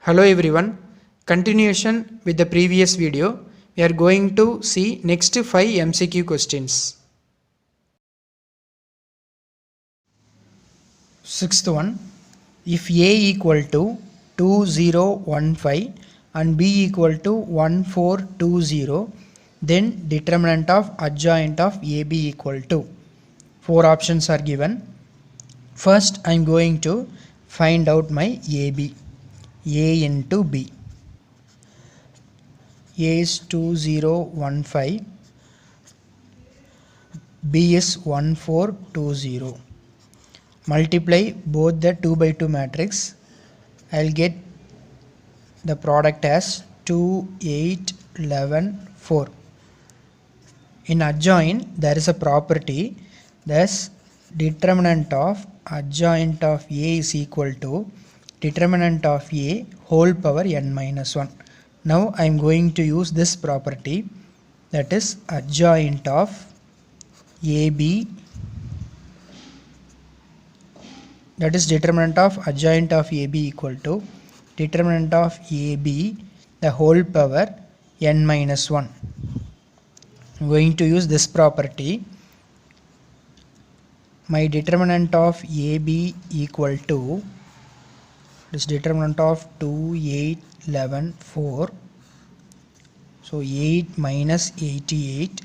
Hello everyone. Continuation with the previous video, we are going to see next 5 MCQ questions. Sixth one, if A equal to 2015 and B equal to 1420, then determinant of adjoint of AB equal to. 4 options are given. First I am going to find out my AB. A into B. A is 2015, B is 1420. Multiply both the 2 by 2 matrix. I will get the product as 2, 8, 11, 4. In adjoint, there is a property, thus determinant of adjoint of A is equal to determinant of A whole power n minus 1. Now I am going to use this property, that is adjoint of AB, that is determinant of adjoint of AB equal to determinant of AB the whole power n minus 1. I am going to use this property. My determinant of AB equal to this determinant of 2, 8, 11, 4. So 8 minus 88,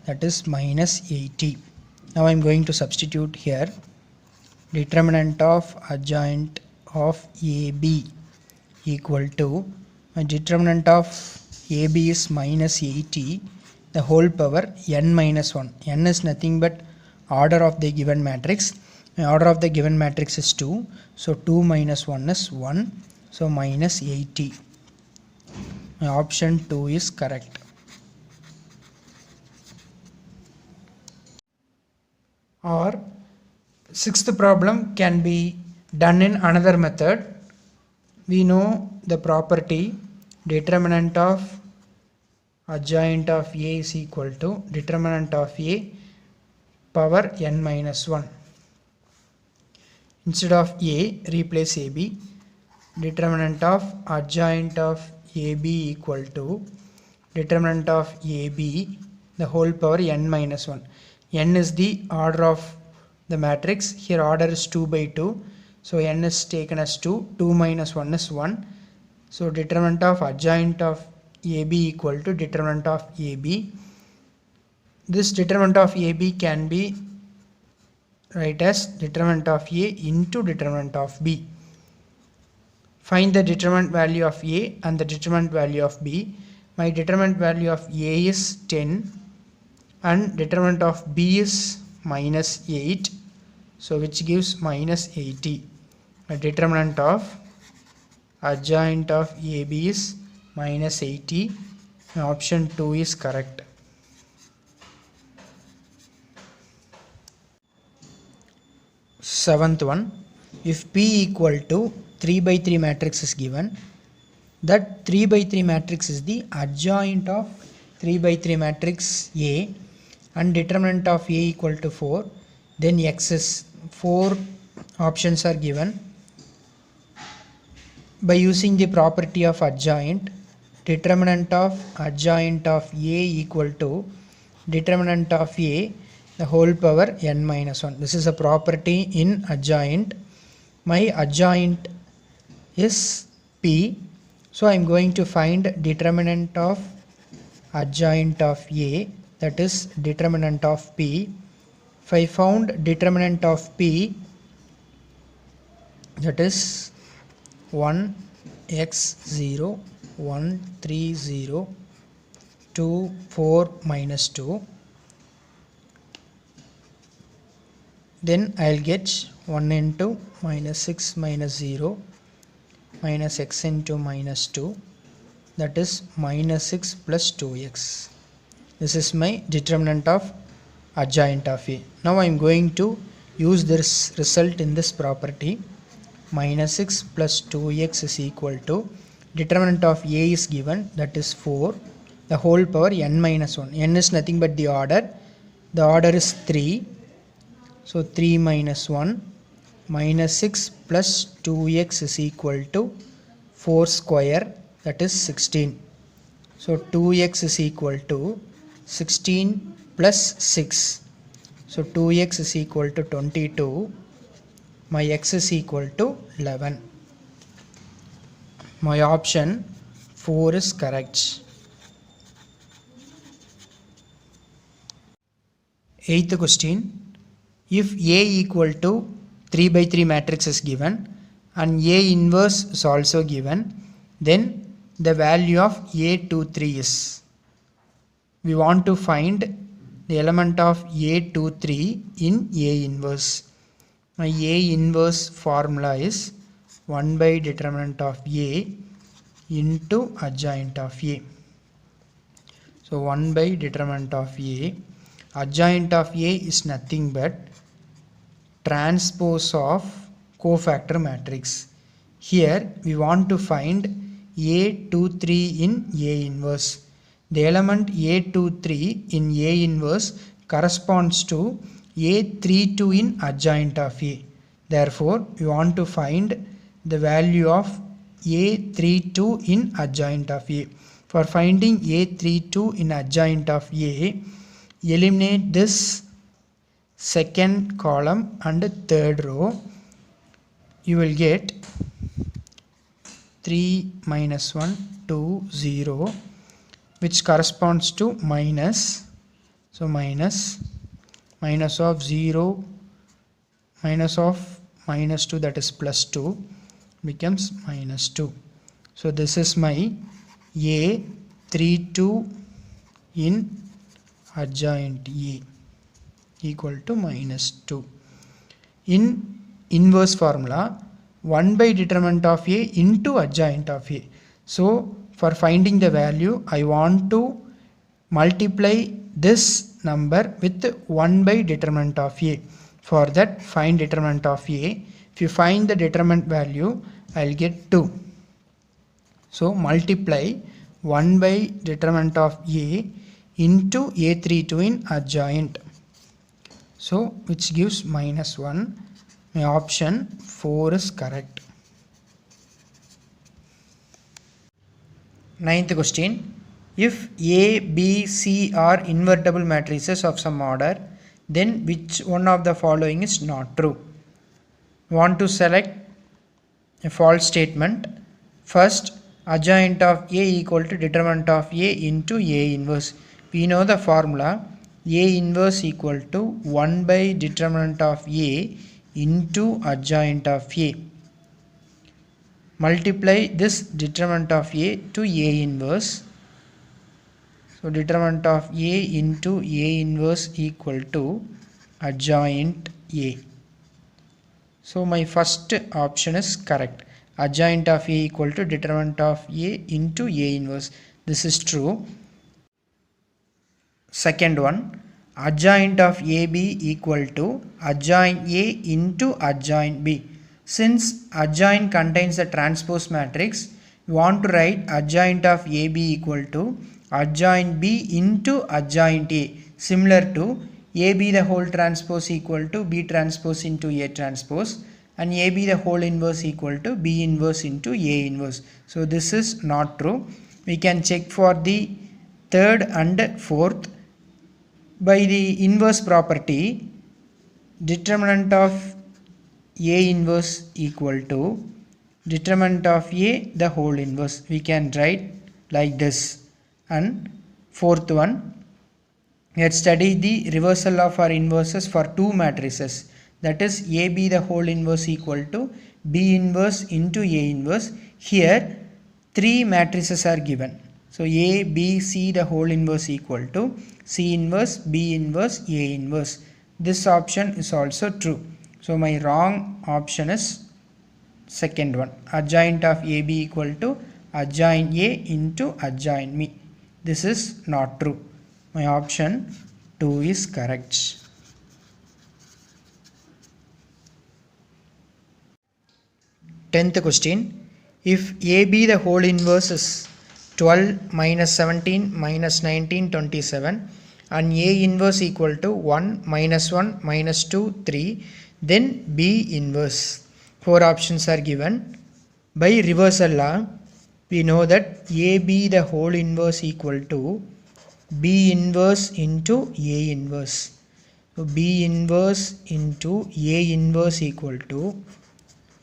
that is minus 80. Now I am going to substitute here. Determinant of adjoint of AB equal to, my determinant of AB is minus 80, the whole power n minus 1. N is nothing but order of the given matrix. My order of the given matrix is 2, so 2 minus 1 is 1, so minus 80. My option 2 is correct. Or sixth problem can be done in another method. We know the property determinant of adjoint of A is equal to determinant of A power n minus 1. Instead of A, replace AB. Determinant of adjoint of AB equal to determinant of AB the whole power n minus 1. N is the order of the matrix. Here order is 2 by 2. So n is taken as 2. 2 minus 1 is 1. So determinant of adjoint of AB equal to determinant of AB. This determinant of AB can be write as determinant of A into determinant of B. Find the determinant value of A and the determinant value of B. My determinant value of A is 10 and determinant of B is minus 8. So which gives minus 80. The determinant of adjoint of AB is minus 80. My option 2 is correct. Seventh one, if P equal to 3 by 3 matrix is given, that 3 by 3 matrix is the adjoint of 3 by 3 matrix A and determinant of A equal to 4, then X is 4 options are given. By using the property of adjoint, determinant of adjoint of A equal to determinant of A the whole power n minus 1. This is a property in adjoint. My adjoint is P. So I am going to find determinant of adjoint of A, that is determinant of P. If I found determinant of P, that is 1 x 0 1 3 0 2 4 minus 2, then I will get 1 into minus 6 minus 0 minus x into minus 2, that is minus 6 plus 2x. This is my determinant of adjoint of A. Now I am going to use this result in this property. Minus 6 plus 2x is equal to determinant of A is given, that is 4, the whole power n minus 1. N is nothing but the order. The order is 3. So 3 minus 1 minus 6 plus 2x is equal to 4 square, that is 16. So 2x is equal to 16 plus 6. So 2x is equal to 22. My x is equal to 11. My option 4 is correct. 8th question. If A equal to 3 by 3 matrix is given and A inverse is also given, then the value of A23 is. We want to find the element of A23 in A inverse. My A inverse formula is 1 by determinant of A into adjoint of A. So 1 by determinant of A. Adjoint of A is nothing but transpose of cofactor matrix. Here we want to find A23 in A inverse. The element A23 in A inverse corresponds to A32 in adjoint of A. Therefore, we want to find the value of A32 in adjoint of A. For finding A32 in adjoint of A, eliminate this second column and third row. You will get 3 minus 1, 2, 0, which corresponds to minus. So minus of 0, minus of minus 2, that is plus 2, becomes minus 2. So this is my A32 in adjoint A equal to minus 2. In inverse formula, 1 by determinant of A into adjoint of A. So for finding the value, I want to multiply this number with 1 by determinant of A. For that, find determinant of A. If you find the determinant value, I will get 2. So multiply 1 by determinant of A into A32 in adjoint. So which gives minus 1. My option 4 is correct. 9th question. If A, B, C are invertible matrices of some order, then which one of the following is not true? We want to select a false statement. First, adjoint of A equal to determinant of A into A inverse. We know the formula. A inverse equal to 1 by determinant of A into adjoint of A. Multiply this determinant of A to A inverse. So determinant of A into A inverse equal to adjoint A. So my first option is correct. Adjoint of A equal to determinant of A into A inverse. This is true. Second one, adjoint of AB equal to adjoint A into adjoint B. Since adjoint contains the transpose matrix, we want to write adjoint of AB equal to adjoint B into adjoint A. Similar to AB the whole transpose equal to B transpose into A transpose, and AB the whole inverse equal to B inverse into A inverse. So this is not true. We can check for the third and fourth. By the inverse property, determinant of A inverse equal to determinant of A the whole inverse. We can write like this. And fourth one, let's study the reversal of our inverses for two matrices. That is AB the whole inverse equal to B inverse into A inverse. Here three matrices are given. So A, B, C the whole inverse equal to C inverse, B inverse, A inverse. This option is also true. So my wrong option is second one. Adjoint of AB equal to adjoint A into adjoint B. This is not true. My option 2 is correct. Tenth question. If AB the whole inverse is 12 minus 17 minus 19 27 and A inverse equal to 1 minus 1 minus 2 3, then B inverse. Four options are given. By reversal law, we know that AB the whole inverse equal to B inverse into A inverse. So B inverse into A inverse equal to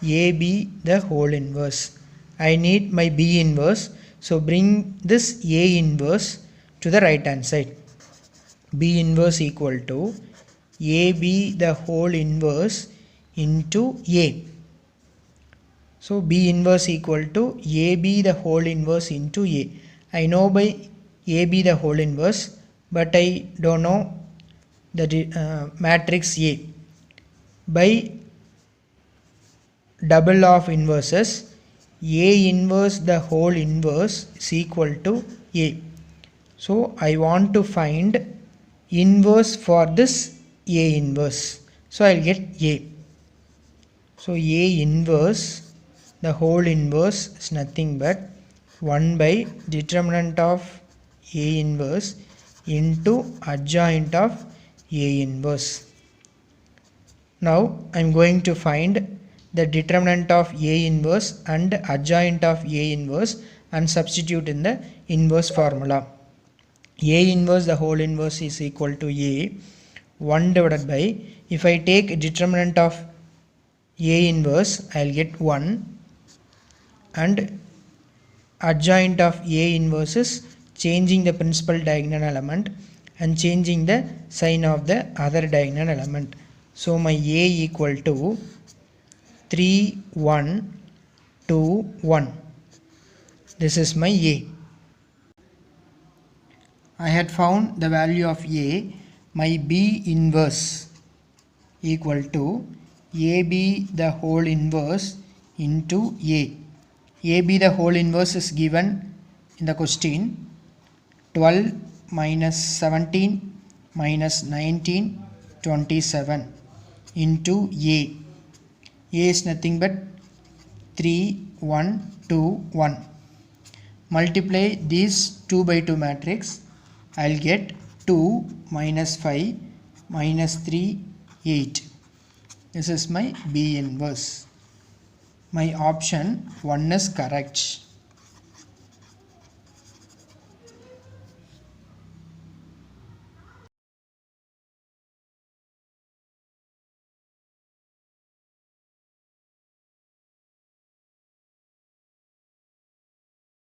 AB the whole inverse. I need my B inverse, so bring this A inverse to the right hand side. B inverse equal to AB the whole inverse into A. So B inverse equal to AB the whole inverse into A. I know by AB the whole inverse, but I don't know the matrix A. By double of inverses, A inverse the whole inverse is equal to A. So I want to find inverse for this A inverse. So I'll get A. So A inverse the whole inverse is nothing but 1 by determinant of A inverse into adjoint of A inverse. Now I am going to find the determinant of A inverse and adjoint of A inverse and substitute in the inverse formula. A inverse the whole inverse is equal to A 1 divided by, if I take determinant of A inverse, I will get 1, and adjoint of A inverse is changing the principal diagonal element and changing the sign of the other diagonal element. So my A equal to 3 1 2 1. This is my A. I had found the value of A. My B inverse equal to AB the whole inverse into A. AB the whole inverse is given in the question 12 minus 17 minus 19 27 into A. A is nothing but 3 1 2 1. Multiply these 2 by 2 matrix. I'll get 2 minus 5 minus 3 8. This is my B inverse. My option 1 is correct.